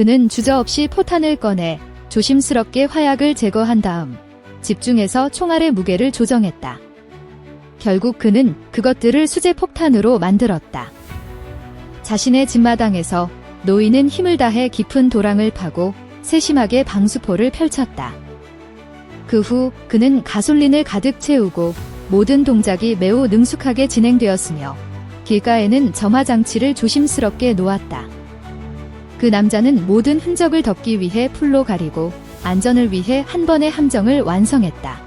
그는 주저없이 포탄을 꺼내 조심스럽게 화약을 제거한 다음 집중해서 총알의 무게를 조정했다. 결국 그는 그것들을 수제 폭탄으로 만들었다. 자신의 집마당에서 노인은 힘을 다해 깊은 도랑을 파고 세심하게 방수포를 펼쳤다. 그 후 그는 가솔린을 가득 채우고 모든 동작이 매우 능숙하게 진행되었으며 길가에는 점화장치를 조심스럽게 놓았다. 그 남자는 모든 흔적을 덮기 위해 풀로 가리고 안전을 위해 한 번의 함정을 완성했다.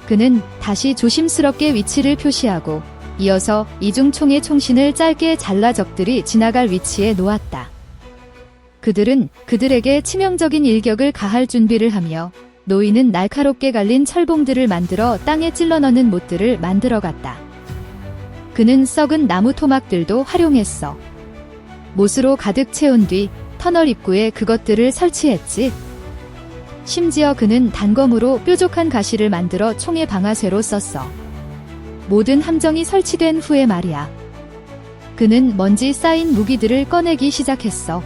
그는 다시 조심스럽게 위치를 표시하고 이어서 이중총의 총신을 짧게 잘라 적들이 지나갈 위치에 놓았다. 그들은 그들에게 치명적인 일격을 가할 준비를 하며 노인은 날카롭게 갈린 철봉들을 만들어 땅에 찔러 넣는 못들을 만들어갔다. 그는 썩은 나무 토막들도 활용했어. 못으로 가득 채운 뒤 터널 입구에 그것들을 설치했지. 심지어 그는 단검으로 뾰족한 가시를 만들어 총의 방아쇠로 썼어. 모든 함정이 설치된 후에 말이야. 그는 먼지 쌓인 무기들을 꺼내기 시작했어.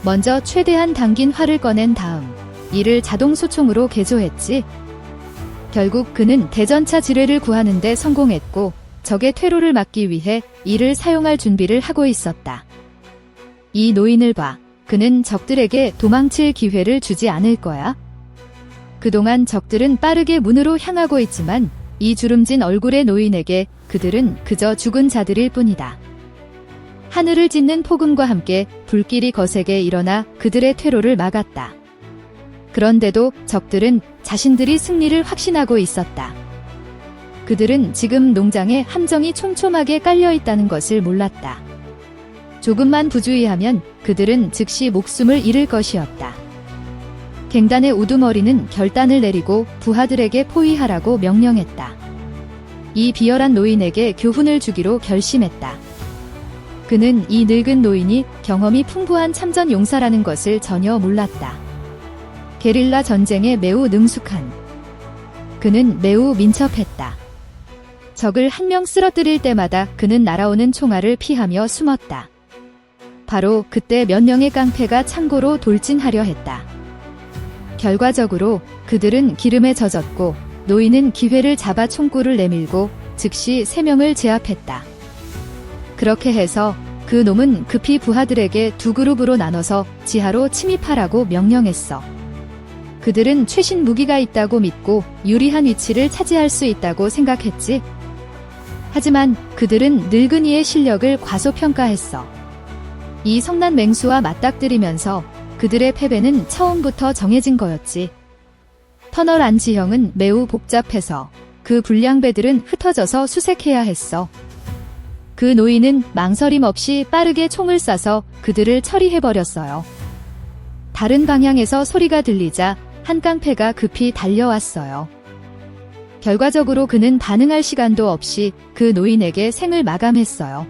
먼저 최대한 당긴 활을 꺼낸 다음 이를 자동 소총으로 개조했지. 결국 그는 대전차 지뢰를 구하는 데 성공했고 적의 퇴로를 막기 위해 이를 사용할 준비를 하고 있었다. 이 노인을 봐. 그는 적들에게 도망칠 기회를 주지 않을 거야. 그동안 적들은 빠르게 문으로 향하고 있지만 이 주름진 얼굴의 노인에게 그들은 그저 죽은 자들일 뿐이다. 하늘을 찢는 폭음과 함께 불길이 거세게 일어나 그들의 퇴로를 막았다. 그런데도 적들은 자신들이 승리를 확신하고 있었다. 그들은 지금 농장에 함정이 촘촘하게 깔려 있다는 것을 몰랐다. 조금만 부주의하면 그들은 즉시 목숨을 잃을 것이었다. 갱단의 우두머리는 결단을 내리고 부하들에게 포위하라고 명령했다. 이 비열한 노인에게 교훈을 주기로 결심했다. 그는 이 늙은 노인이 경험이 풍부한 참전 용사라는 것을 전혀 몰랐다. 게릴라 전쟁에 매우 능숙한. 그는 매우 민첩했다. 적을 한 명 쓰러뜨릴 때마다 그는 날아오는 총알을 피하며 숨었다. 바로 그때 몇 명의 깡패가 창고로 돌진하려 했다. 결과적으로 그들은 기름에 젖었고 노인은 기회를 잡아 총구를 내밀고 즉시 3명을 제압했다. 그렇게 해서 그 놈은 급히 부하들에게 두 그룹으로 나눠서 지하로 침입하라고 명령했어. 그들은 최신 무기가 있다고 믿고 유리한 위치를 차지할 수 있다고 생각했지. 하지만 그들은 늙은이의 실력을 과소평가했어. 이 성난 맹수와 맞닥뜨리면서 그들의 패배는 처음부터 정해진 거였지. 터널 안 지형은 매우 복잡해서 그 불량배들은 흩어져서 수색해야 했어. 그 노인은 망설임 없이 빠르게 총을 쏴서 그들을 처리해버렸어요. 다른 방향에서 소리가 들리자 한 깡패가 급히 달려왔어요. 결과적으로 그는 반응할 시간도 없이 그 노인에게 생을 마감했어요.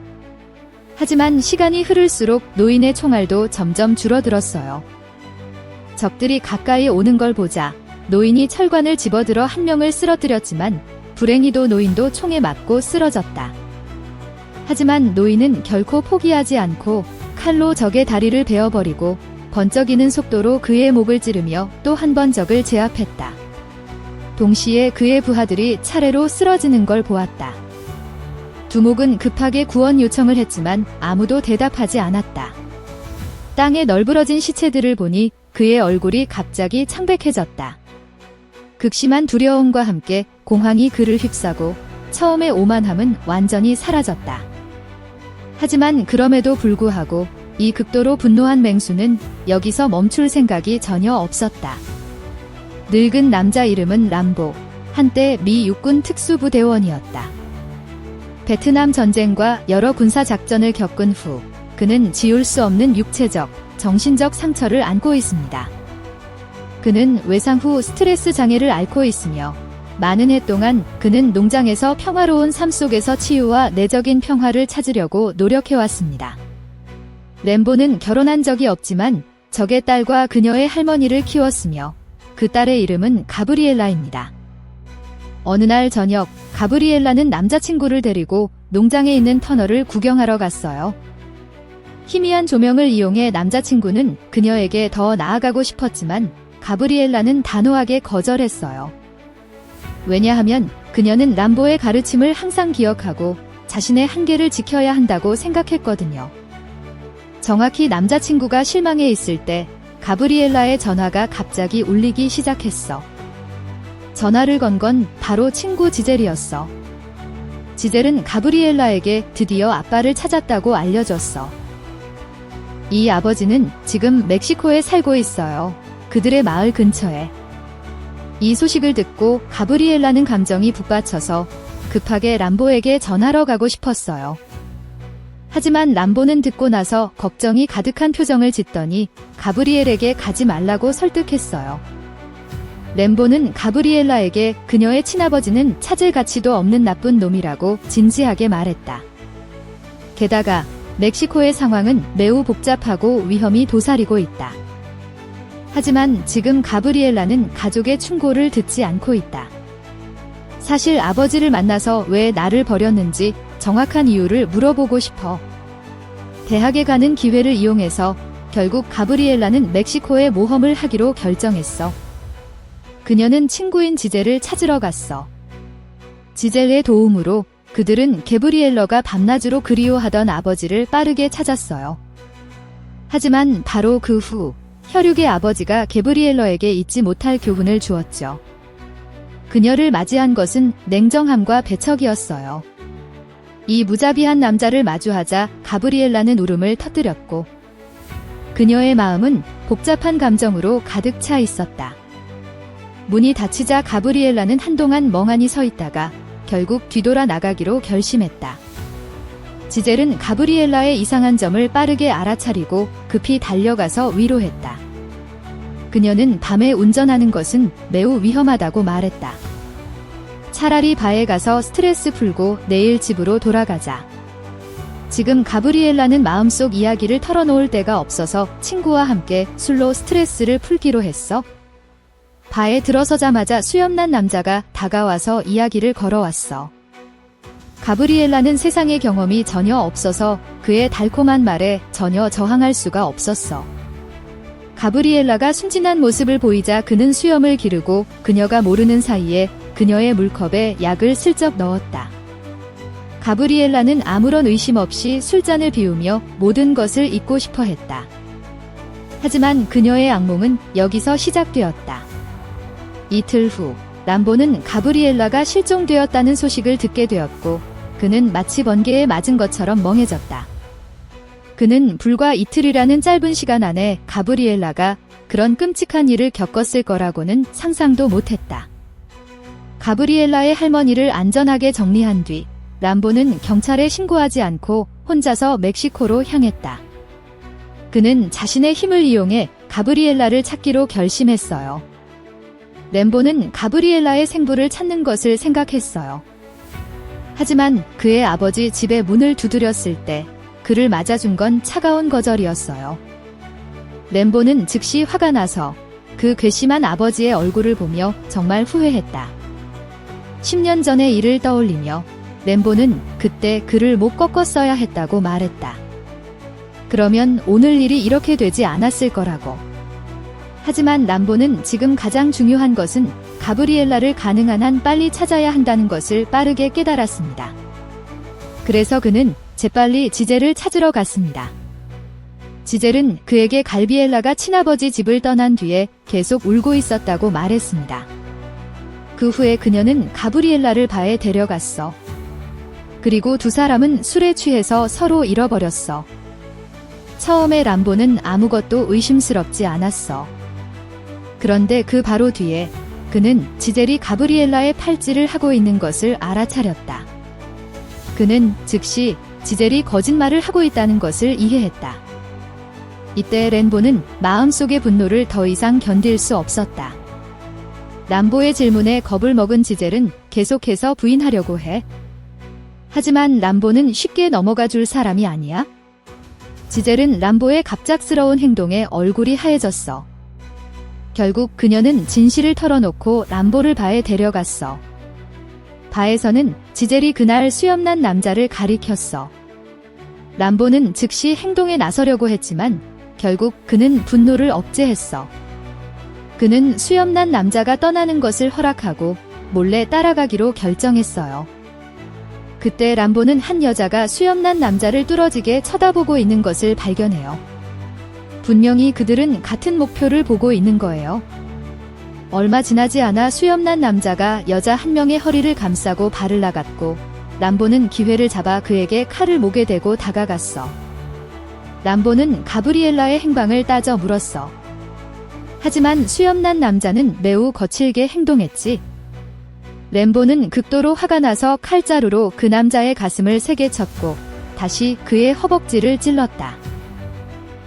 하지만 시간이 흐를수록 노인의 총알도 점점 줄어들었어요. 적들이 가까이 오는 걸 보자 노인이 철관을 집어들어 한 명을 쓰러뜨렸지만 불행히도 노인도 총에 맞고 쓰러졌다. 하지만 노인은 결코 포기하지 않고 칼로 적의 다리를 베어버리고 번쩍이는 속도로 그의 목을 찌르며 또 한 번 적을 제압했다. 동시에 그의 부하들이 차례로 쓰러지는 걸 보았다. 두목은 급하게 구원 요청을 했지만 아무도 대답하지 않았다. 땅에 널브러진 시체들을 보니 그의 얼굴이 갑자기 창백해졌다. 극심한 두려움과 함께 공황이 그를 휩싸고 처음의 오만함은 완전히 사라졌다. 하지만 그럼에도 불구하고 이 극도로 분노한 맹수는 여기서 멈출 생각이 전혀 없었다. 늙은 남자 이름은 람보, 한때 미 육군 특수부대원이었다. 베트남 전쟁과 여러 군사 작전을 겪은 후 그는 지울 수 없는 육체적, 정신적 상처를 안고 있습니다. 그는 외상 후 스트레스 장애를 앓고 있으며 많은 해 동안 그는 농장에서 평화로운 삶 속에서 치유와 내적인 평화를 찾으려고 노력해왔습니다. 램보는 결혼한 적이 없지만 적의 딸과 그녀의 할머니를 키웠으며 그 딸의 이름은 가브리엘라입니다. 어느 날 저녁 가브리엘라는 남자친구를 데리고 농장에 있는 터널을 구경하러 갔어요. 희미한 조명을 이용해 남자친구는 그녀에게 더 나아가고 싶었지만 가브리엘라는 단호하게 거절했어요. 왜냐하면 그녀는 람보의 가르침을 항상 기억하고 자신의 한계를 지켜야 한다고 생각했거든요. 정확히 남자친구가 실망해 있을 때 가브리엘라의 전화가 갑자기 울리기 시작했어. 전화를 건 건 바로 친구 지젤이었어. 지젤은 가브리엘라에게 드디어 아빠를 찾았다고 알려줬어. 이 아버지는 지금 멕시코에 살고 있어요. 그들의 마을 근처에. 이 소식을 듣고 가브리엘라는 감정이 북받쳐서 급하게 람보에게 전하러 가고 싶었어요. 하지만 람보는 듣고 나서 걱정이 가득한 표정을 짓더니 가브리엘에게 가지 말라고 설득했어요. 람보는 가브리엘라에게 그녀의 친아버지는 찾을 가치도 없는 나쁜 놈이라고 진지하게 말했다. 게다가 멕시코의 상황은 매우 복잡하고 위험이 도사리고 있다. 하지만 지금 가브리엘라는 가족의 충고를 듣지 않고 있다. 사실 아버지를 만나서 왜 나를 버렸는지 정확한 이유를 물어보고 싶어. 대학에 가는 기회를 이용해서 결국 가브리엘라는 멕시코에 모험을 하기로 결정했어. 그녀는 친구인 지젤을 찾으러 갔어. 지젤의 도움으로 그들은 게브리엘러가 밤낮으로 그리워하던 아버지를 빠르게 찾았어요. 하지만 바로 그 후 혈육의 아버지가 게브리엘러에게 잊지 못할 교훈을 주었죠. 그녀를 맞이한 것은 냉정함과 배척이었어요. 이 무자비한 남자를 마주하자 가브리엘라는 울음을 터뜨렸고 그녀의 마음은 복잡한 감정으로 가득 차 있었다. 문이 닫히자 가브리엘라는 한동안 멍하니 서 있다가 결국 뒤돌아 나가기로 결심했다. 지젤은 가브리엘라의 이상한 점을 빠르게 알아차리고 급히 달려가서 위로했다. 그녀는 밤에 운전하는 것은 매우 위험하다고 말했다. 차라리 바에 가서 스트레스 풀고 내일 집으로 돌아가자. 지금 가브리엘라는 마음속 이야기를 털어놓을 데가 없어서 친구와 함께 술로 스트레스를 풀기로 했어. 바에 들어서자마자 수염난 남자가 다가와서 이야기를 걸어왔어. 가브리엘라는 세상의 경험이 전혀 없어서 그의 달콤한 말에 전혀 저항할 수가 없었어. 가브리엘라가 순진한 모습을 보이자 그는 수염을 기르고 그녀가 모르는 사이에 그녀의 물컵에 약을 슬쩍 넣었다. 가브리엘라는 아무런 의심 없이 술잔을 비우며 모든 것을 잊고 싶어 했다. 하지만 그녀의 악몽은 여기서 시작되었다. 이틀 후, 람보는 가브리엘라가 실종되었다는 소식을 듣게 되었고, 그는 마치 번개에 맞은 것처럼 멍해졌다. 그는 불과 이틀이라는 짧은 시간 안에 가브리엘라가 그런 끔찍한 일을 겪었을 거라고는 상상도 못했다. 가브리엘라의 할머니를 안전하게 정리한 뒤, 람보는 경찰에 신고하지 않고 혼자서 멕시코로 향했다. 그는 자신의 힘을 이용해 가브리엘라를 찾기로 결심했어요. 람보는 가브리엘라의 생부를 찾는 것을 생각했어요. 하지만 그의 아버지 집의 문을 두드렸을 때 그를 맞아준 건 차가운 거절이었어요. 람보는 즉시 화가 나서 그 괘씸한 아버지의 얼굴을 보며 정말 후회했다. 10년 전의 일을 떠올리며 람보는 그때 그를 못 꺾었어야 했다고 말했다. 그러면 오늘 일이 이렇게 되지 않았을 거라고. 하지만 람보는 지금 가장 중요한 것은 가브리엘라를 가능한 한 빨리 찾아야 한다는 것을 빠르게 깨달았습니다. 그래서 그는 재빨리 지젤을 찾으러 갔습니다. 지젤은 그에게 가브리엘라가 친아버지 집을 떠난 뒤에 계속 울고 있었다고 말했습니다. 그 후에 그녀는 가브리엘라를 바에 데려갔어. 그리고 두 사람은 술에 취해서 서로 잃어버렸어. 처음에 람보는 아무것도 의심스럽지 않았어. 그런데 그 바로 뒤에 그는 지젤이 가브리엘라의 팔찌를 하고 있는 것을 알아차렸다. 그는 즉시 지젤이 거짓말을 하고 있다는 것을 이해했다. 이때 람보는 마음속의 분노를 더 이상 견딜 수 없었다. 람보의 질문에 겁을 먹은 지젤은 계속해서 부인하려고 해. 하지만 람보는 쉽게 넘어가 줄 사람이 아니야. 지젤은 람보의 갑작스러운 행동에 얼굴이 하얘졌어. 결국 그녀는 진실을 털어놓고 람보를 바에 데려갔어. 바에서는 지젤이 그날 수염난 남자를 가리켰어. 람보는 즉시 행동에 나서려고 했지만 결국 그는 분노를 억제했어. 그는 수염난 남자가 떠나는 것을 허락하고 몰래 따라가기로 결정했어요. 그때 람보는 한 여자가 수염난 남자를 뚫어지게 쳐다보고 있는 것을 발견해요. 분명히 그들은 같은 목표를 보고 있는 거예요. 얼마 지나지 않아 수염난 남자가 여자 한 명의 허리를 감싸고 발을 나갔고 람보는 기회를 잡아 그에게 칼을 목에 대고 다가갔어. 람보는 가브리엘라의 행방을 따져 물었어. 하지만 수염난 남자는 매우 거칠게 행동했지. 램보는 극도로 화가 나서 칼자루로 그 남자의 가슴을 세게 쳤고 다시 그의 허벅지를 찔렀다.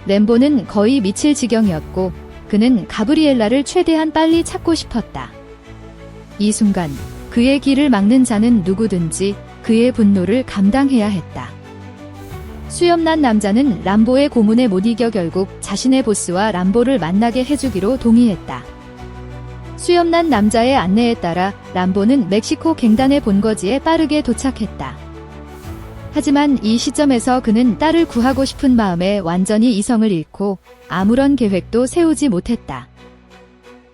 램보는 거의 미칠 지경이었고 그는 가브리엘라를 최대한 빨리 찾고 싶었다. 이 순간 그의 길을 막는 자는 누구든지 그의 분노를 감당해야 했다. 수염난 남자는 람보의 고문에 못 이겨 결국 자신의 보스와 람보를 만나게 해주기로 동의했다. 수염난 남자의 안내에 따라 람보는 멕시코 갱단의 본거지에 빠르게 도착했다. 하지만 이 시점에서 그는 딸을 구하고 싶은 마음에 완전히 이성을 잃고 아무런 계획도 세우지 못했다.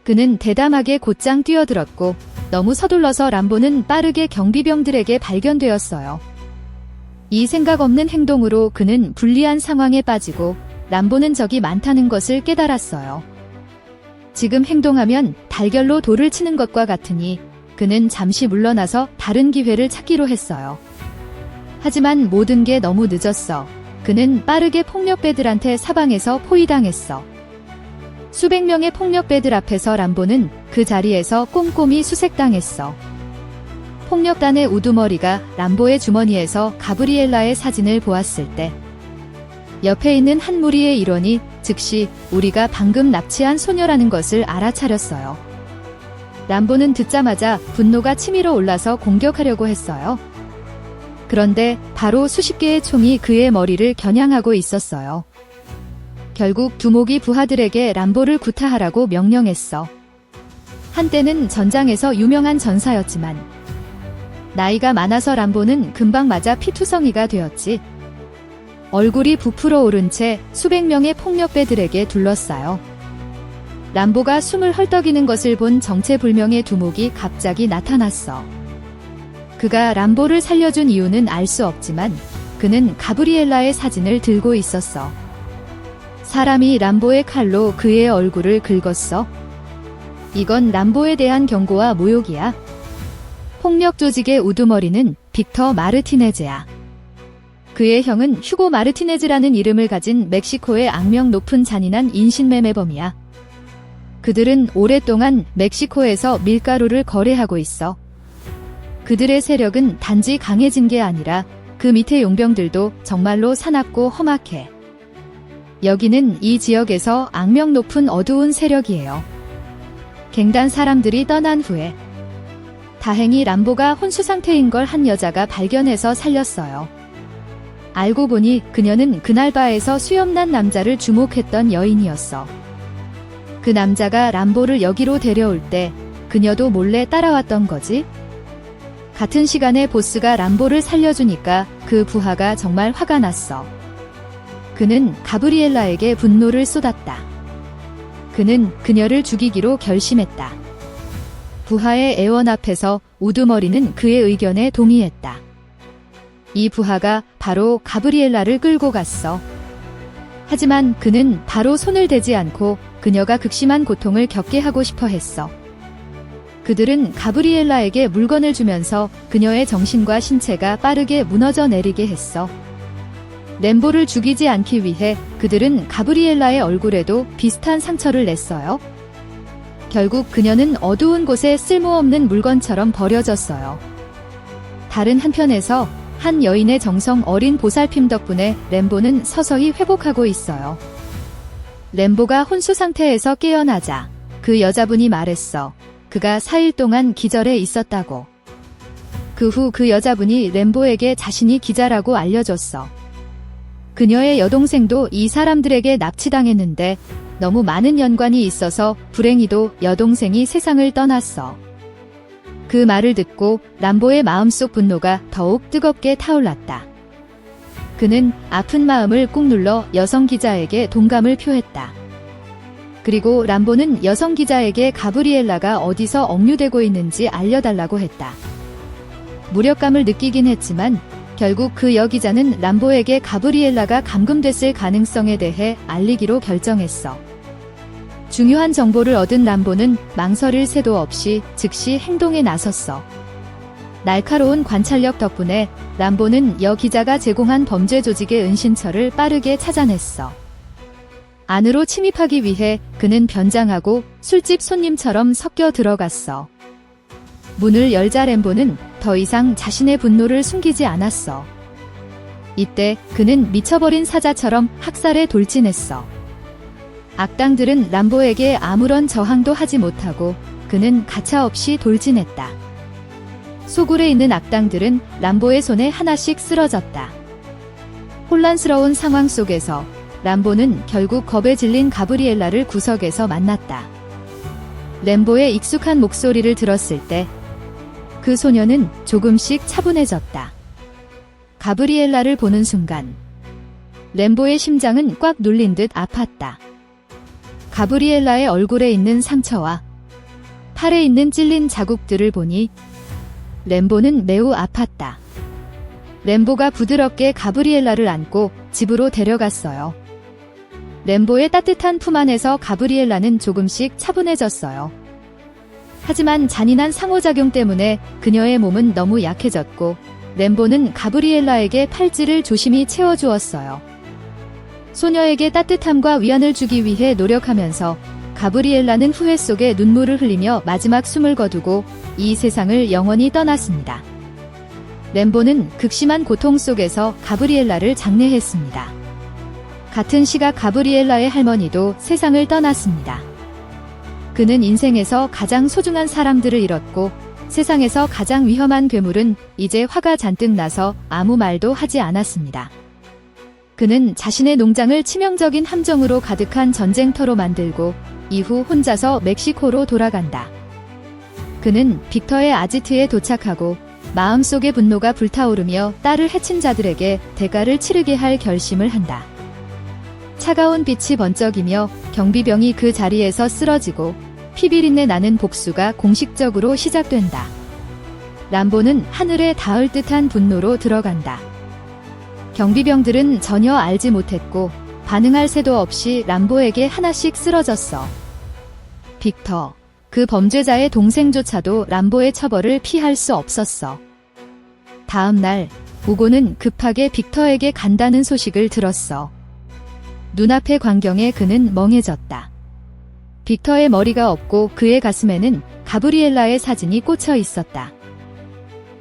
그는 대담하게 곧장 뛰어들었고 너무 서둘러서 람보는 빠르게 경비병들에게 발견되었어요. 이 생각 없는 행동으로 그는 불리한 상황에 빠지고 람보는 적이 많다는 것을 깨달았어요. 지금 행동하면 달걀로 돌을 치는 것과 같으니 그는 잠시 물러나서 다른 기회를 찾기로 했어요. 하지만 모든 게 너무 늦었어. 그는 빠르게 폭력배들한테 사방에서 포위당했어. 수백 명의 폭력배들 앞에서 람보는 그 자리에서 꼼꼼히 수색당했어. 폭력단의 우두머리가 람보의 주머니에서 가브리엘라의 사진을 보았을 때 옆에 있는 한 무리의 일원이 즉시 우리가 방금 납치한 소녀라는 것을 알아차렸어요. 람보는 듣자마자 분노가 치밀어 올라서 공격하려고 했어요. 그런데 바로 수십 개의 총이 그의 머리를 겨냥하고 있었어요. 결국 두목이 부하들에게 람보를 구타하라고 명령했어. 한때는 전장에서 유명한 전사였지만 나이가 많아서 람보는 금방 맞아 피투성이가 되었지. 얼굴이 부풀어 오른 채 수백 명의 폭력배들에게 둘러싸여 람보가 숨을 헐떡이는 것을 본 정체불명의 두목이 갑자기 나타났어. 그가 람보를 살려준 이유는 알 수 없지만 그는 가브리엘라의 사진을 들고 있었어. 사람이 람보의 칼로 그의 얼굴을 긁었어. 이건 람보에 대한 경고와 모욕이야. 폭력 조직의 우두머리는 빅터 마르티네즈야. 그의 형은 휴고 마르티네즈라는 이름을 가진 멕시코의 악명 높은 잔인한 인신매매범이야. 그들은 오랫동안 멕시코에서 밀가루를 거래하고 있어. 그들의 세력은 단지 강해진 게 아니라 그 밑에 용병들도 정말로 사납고 험악해. 여기는 이 지역에서 악명 높은 어두운 세력이에요. 갱단 사람들이 떠난 후에 다행히 람보가 혼수 상태인 걸 한 여자가 발견해서 살렸어요. 알고 보니 그녀는 그날 바에서 수염난 남자를 주목했던 여인이었어. 그 남자가 람보를 여기로 데려올 때 그녀도 몰래 따라왔던 거지? 같은 시간에 보스가 람보를 살려주니까 그 부하가 정말 화가 났어. 그는 가브리엘라에게 분노를 쏟았다. 그는 그녀를 죽이기로 결심했다. 부하의 애원 앞에서 우두머리는 그의 의견에 동의했다. 이 부하가 바로 가브리엘라를 끌고 갔어. 하지만 그는 바로 손을 대지 않고 그녀가 극심한 고통을 겪게 하고 싶어 했어. 그들은 가브리엘라에게 물건을 주면서 그녀의 정신과 신체가 빠르게 무너져 내리게 했어. 램보를 죽이지 않기 위해 그들은 가브리엘라의 얼굴에도 비슷한 상처를 냈어요. 결국 그녀는 어두운 곳에 쓸모없는 물건처럼 버려졌어요. 다른 한편에서 한 여인의 정성 어린 보살핌 덕분에 램보는 서서히 회복하고 있어요. 램보가 혼수 상태에서 깨어나자 그 여자분이 말했어. 그가 4일 동안 기절해 있었다고. 그 후 그 여자분이 램보에게 자신이 기자라고 알려줬어. 그녀의 여동생도 이 사람들에게 납치당했는데 너무 많은 연관이 있어서 불행히도 여동생이 세상을 떠났어. 그 말을 듣고 람보의 마음속 분노가 더욱 뜨겁게 타올랐다. 그는 아픈 마음을 꾹 눌러 여성 기자에게 동감을 표했다. 그리고 람보는 여성 기자에게 가브리엘라가 어디서 억류되고 있는지 알려달라고 했다. 무력감을 느끼긴 했지만 결국 그 여기자는 람보에게 가브리엘라가 감금됐을 가능성에 대해 알리기로 결정했어. 중요한 정보를 얻은 람보는 망설일 새도 없이 즉시 행동에 나섰어. 날카로운 관찰력 덕분에 람보는 여 기자가 제공한 범죄 조직의 은신처를 빠르게 찾아냈어. 안으로 침입하기 위해 그는 변장하고 술집 손님처럼 섞여 들어갔어. 문을 열자 람보는 더 이상 자신의 분노를 숨기지 않았어. 이때 그는 미쳐버린 사자처럼 학살에 돌진했어. 악당들은 람보에게 아무런 저항도 하지 못하고 그는 가차없이 돌진했다. 소굴에 있는 악당들은 람보의 손에 하나씩 쓰러졌다. 혼란스러운 상황 속에서 람보는 결국 겁에 질린 가브리엘라를 구석에서 만났다. 람보의 익숙한 목소리를 들었을 때 그 소녀는 조금씩 차분해졌다. 가브리엘라를 보는 순간 람보의 심장은 꽉 눌린 듯 아팠다. 가브리엘라의 얼굴에 있는 상처와 팔에 있는 찔린 자국들을 보니 람보는 매우 아팠다. 람보가 부드럽게 가브리엘라를 안고 집으로 데려갔어요. 람보의 따뜻한 품 안에서 가브리엘라는 조금씩 차분해졌어요. 하지만 잔인한 상호작용 때문에 그녀의 몸은 너무 약해졌고 람보는 가브리엘라에게 팔찌를 조심히 채워주었어요. 소녀에게 따뜻함과 위안을 주기 위해 노력하면서 가브리엘라는 후회 속에 눈물을 흘리며 마지막 숨을 거두고 이 세상을 영원히 떠났습니다. 람보는 극심한 고통 속에서 가브리엘라를 장례했습니다. 같은 시각 가브리엘라의 할머니도 세상을 떠났습니다. 그는 인생에서 가장 소중한 사람들을 잃었고 세상에서 가장 위험한 괴물은 이제 화가 잔뜩 나서 아무 말도 하지 않았습니다. 그는 자신의 농장을 치명적인 함정으로 가득한 전쟁터로 만들고 이후 혼자서 멕시코로 돌아간다. 그는 빅터의 아지트에 도착하고 마음속의 분노가 불타오르며 딸을 해친 자들에게 대가를 치르게 할 결심을 한다. 차가운 빛이 번쩍이며 경비병이 그 자리에서 쓰러지고 피비린내 나는 복수가 공식적으로 시작된다. 람보는 하늘에 닿을 듯한 분노로 들어간다. 경비병들은 전혀 알지 못했고 반응할 새도 없이 람보에게 하나씩 쓰러졌어. 빅터, 그 범죄자의 동생조차도 람보의 처벌을 피할 수 없었어. 다음 날 우고는 급하게 빅터에게 간다는 소식을 들었어. 눈앞의 광경에 그는 멍해졌다. 빅터의 머리가 없고 그의 가슴에는 가브리엘라의 사진이 꽂혀 있었다.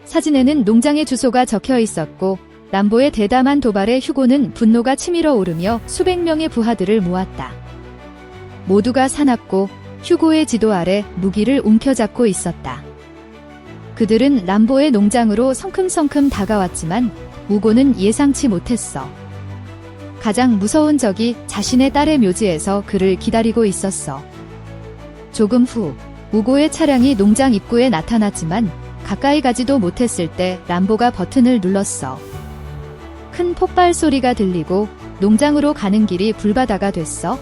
사진에는 농장의 주소가 적혀 있었고 람보의 대담한 도발에 휴고는 분노가 치밀어 오르며 수백 명의 부하들을 모았다. 모두가 사납고 휴고의 지도 아래 무기를 움켜잡고 있었다. 그들은 람보의 농장으로 성큼성큼 다가왔지만 우고는 예상치 못했어. 가장 무서운 적이 자신의 딸의 묘지에서 그를 기다리고 있었어. 조금 후 우고의 차량이 농장 입구에 나타났지만 가까이 가지도 못했을 때 람보가 버튼을 눌렀어. 큰 폭발 소리가 들리고 농장으로 가는 길이 불바다가 됐어.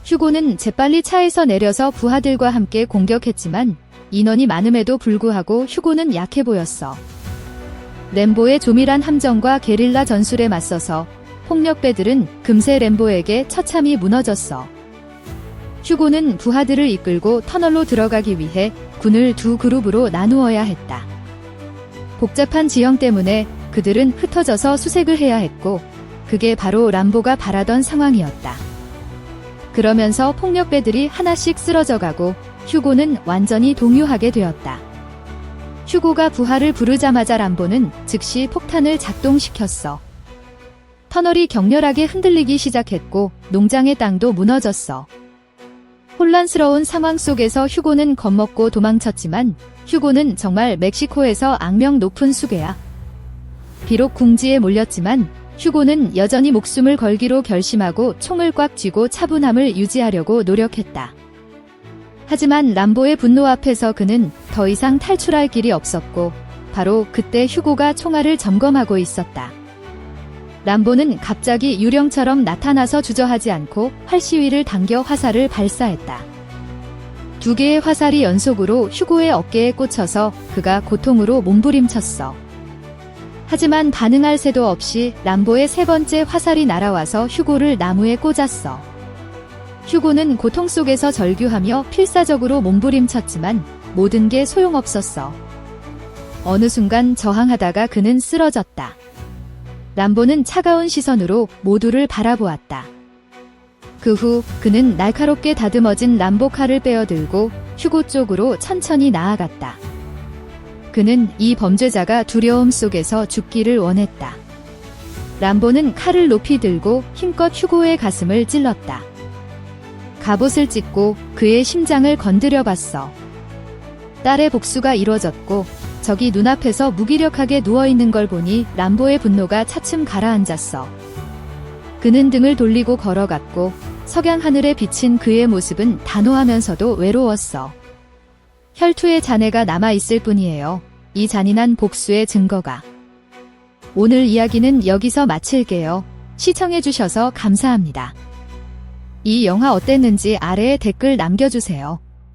휴고는 재빨리 차에서 내려서 부하들과 함께 공격했지만 인원이 많음에도 불구하고 휴고는 약해 보였어. 람보의 조밀한 함정과 게릴라 전술에 맞서서 폭력배들은 금세 람보에게 처참히 무너졌어. 휴고는 부하들을 이끌고 터널로 들어가기 위해 군을 두 그룹으로 나누어야 했다. 복잡한 지형 때문에 그들은 흩어져서 수색을 해야 했고 그게 바로 람보가 바라던 상황이었다. 그러면서 폭력배들이 하나씩 쓰러져가고 휴고는 완전히 동요하게 되었다. 휴고가 부하를 부르자마자 람보는 즉시 폭탄을 작동시켰어. 터널이 격렬하게 흔들리기 시작했고 농장의 땅도 무너졌어. 혼란스러운 상황 속에서 휴고는 겁먹고 도망쳤지만 휴고는 정말 멕시코에서 악명 높은 수괴야. 비록 궁지에 몰렸지만 휴고는 여전히 목숨을 걸기로 결심하고 총을 꽉 쥐고 차분함을 유지하려고 노력했다. 하지만 람보의 분노 앞에서 그는 더 이상 탈출할 길이 없었고 바로 그때 휴고가 총알을 점검하고 있었다. 람보는 갑자기 유령처럼 나타나서 주저하지 않고 활시위를 당겨 화살을 발사했다. 2개의 화살이 연속으로 휴고의 어깨에 꽂혀서 그가 고통으로 몸부림쳤어. 하지만 반응할 새도 없이 람보의 3번째 화살이 날아와서 휴고를 나무에 꽂았어. 휴고는 고통 속에서 절규하며 필사적으로 몸부림쳤지만 모든 게 소용없었어. 어느 순간 저항하다가 그는 쓰러졌다. 람보는 차가운 시선으로 모두를 바라보았다. 그 후 그는 날카롭게 다듬어진 람보 칼을 빼어들고 휴고 쪽으로 천천히 나아갔다. 그는 이 범죄자가 두려움 속에서 죽기를 원했다. 람보는 칼을 높이 들고 힘껏 휴고의 가슴을 찔렀다. 갑옷을 찢고 그의 심장을 건드려 봤어. 딸의 복수가 이루어졌고 적이 눈앞에서 무기력하게 누워있는 걸 보니 람보의 분노가 차츰 가라앉았어. 그는 등을 돌리고 걸어갔고 석양 하늘에 비친 그의 모습은 단호하면서도 외로웠어. 혈투의 잔해가 남아있을 뿐이에요. 이 잔인한 복수의 증거가. 오늘 이야기는 여기서 마칠게요. 시청해주셔서 감사합니다. 이 영화 어땠는지 아래에 댓글 남겨주세요.